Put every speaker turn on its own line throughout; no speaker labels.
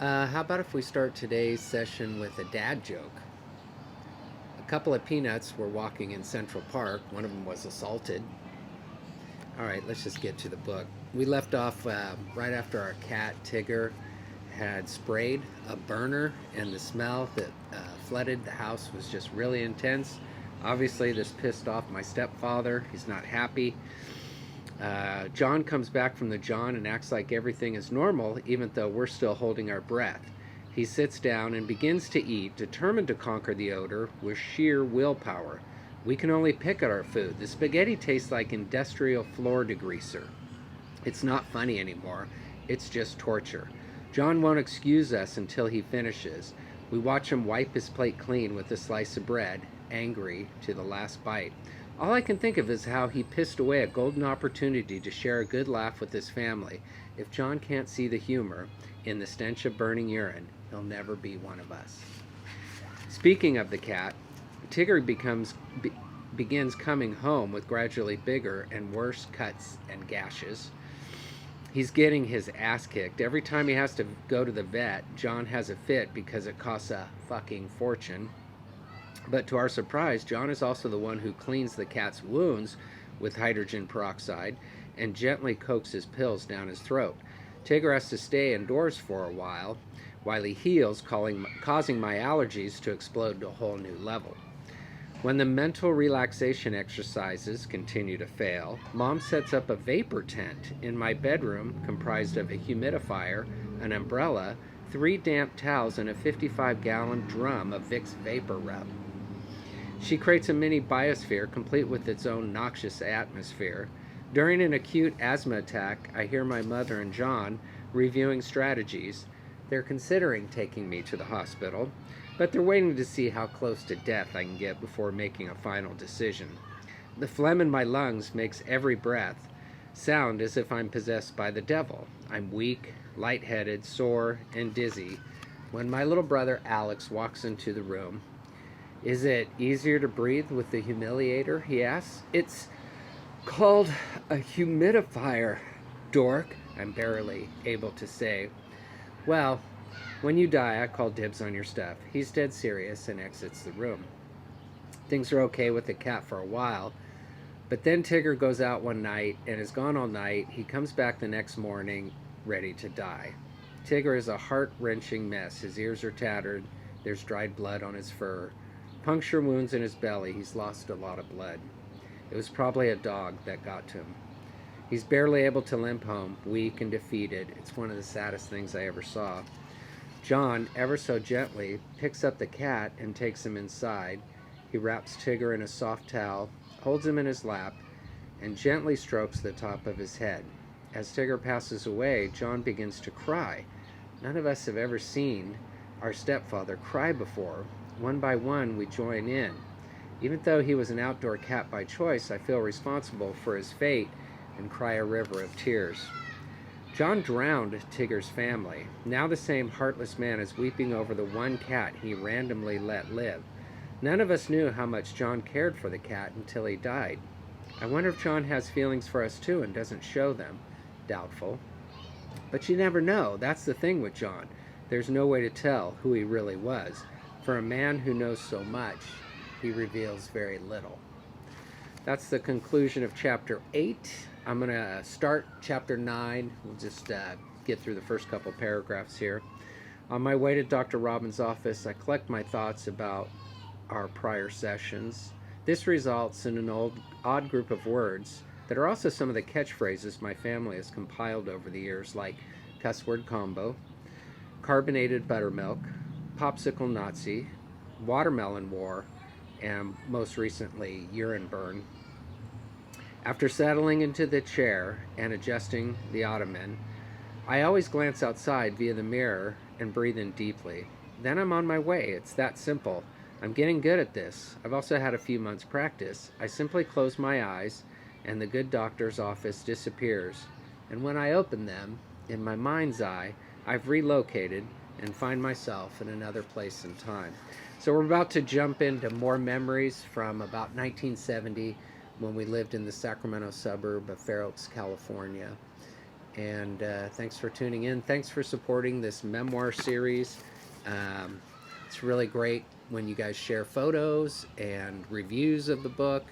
How about if we start today's session with a dad joke? A couple of peanuts were walking in Central Park. One of them was assaulted. All right, let's just get to the book. We left off right after our cat, Tigger, had sprayed a burner, and the smell that flooded the house was just really intense. Obviously, this pissed off my stepfather. He's not happy. John comes back from the John and acts like everything is normal, even though we're still holding our breath. He sits down and begins to eat, determined to conquer the odor with sheer willpower. We can only pick at our food. The spaghetti tastes like industrial floor degreaser. It's not funny anymore. It's just torture. John won't excuse us until he finishes. We watch him wipe his plate clean with a slice of bread, angry to the last bite. All I can think of is how he pissed away a golden opportunity to share a good laugh with his family. If John can't see the humor in the stench of burning urine, he'll never be one of us. Speaking of the cat, Tigger begins coming home with gradually bigger and worse cuts and gashes. He's getting his ass kicked. Every time he has to go to the vet, John has a fit because it costs a fucking fortune. But to our surprise, John is also the one who cleans the cat's wounds with hydrogen peroxide and gently coaxes pills down his throat. Tigger has to stay indoors for a while he heals, causing my allergies to explode to a whole new level. When the mental relaxation exercises continue to fail, Mom sets up a vapor tent in my bedroom comprised of a humidifier, an umbrella, 3 damp towels, and a 55-gallon drum of Vicks Vapor Rub. She creates a mini biosphere complete with its own noxious atmosphere. During an acute asthma attack, I hear my mother and John reviewing strategies. They're considering taking me to the hospital, but they're waiting to see how close to death I can get before making a final decision. The phlegm in my lungs makes every breath sound as if I'm possessed by the devil. I'm weak, lightheaded, sore, and dizzy when my little brother Alex walks into the room. Is it easier to breathe with the humiliator? He asks. It's called a humidifier, dork, I'm barely able to say. Well, when you die, I call dibs on your stuff. He's dead serious and exits the room. Things are okay with the cat for a while, but then Tigger goes out one night and is gone all night. He comes back the next morning ready to die. Tigger is a heart-wrenching mess. His ears are tattered. There's dried blood on his fur. Puncture wounds in his belly. He's lost a lot of blood. It was probably a dog that got to him. He's barely able to limp home, weak and defeated. It's one of the saddest things I ever saw. John, ever so gently, picks up the cat and takes him inside. He wraps Tigger in a soft towel, holds him in his lap, and gently strokes the top of his head. As Tigger passes away, John begins to cry. None of us have ever seen our stepfather cry before. One by one, we join in. Even though he was an outdoor cat by choice, I feel responsible for his fate and cry a river of tears. John drowned Tigger's family. Now the same heartless man is weeping over the one cat he randomly let live. None of us knew how much John cared for the cat until he died. I wonder if John has feelings for us too and doesn't show them. Doubtful. But you never know. That's the thing with John. There's no way to tell who he really was. For a man who knows so much, he reveals very little. That's the conclusion of Chapter 8. I'm going to start Chapter 9. We'll just get through the first couple paragraphs here. On my way to Dr. Robin's office, I collect my thoughts about our prior sessions. This results in an odd group of words that are also some of the catchphrases my family has compiled over the years, like cuss word combo, carbonated buttermilk, popsicle Nazi, watermelon war, and most recently, urine burn. After settling into the chair and adjusting the ottoman, I always glance outside via the mirror and breathe in deeply. Then I'm on my way. It's that simple. I'm getting good at this. I've also had a few months' practice. I simply close my eyes, and the good doctor's office disappears. And when I open them, in my mind's eye, I've relocated and find myself in another place and time. So we're about to jump into more memories from about 1970 when we lived in the Sacramento suburb of Fair Oaks, California. And thanks for tuning in. Thanks for supporting this memoir series. Um, it's really great when you guys share photos and reviews of the book.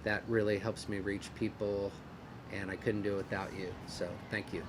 That really helps me reach people, and I couldn't do it without you. So thank you.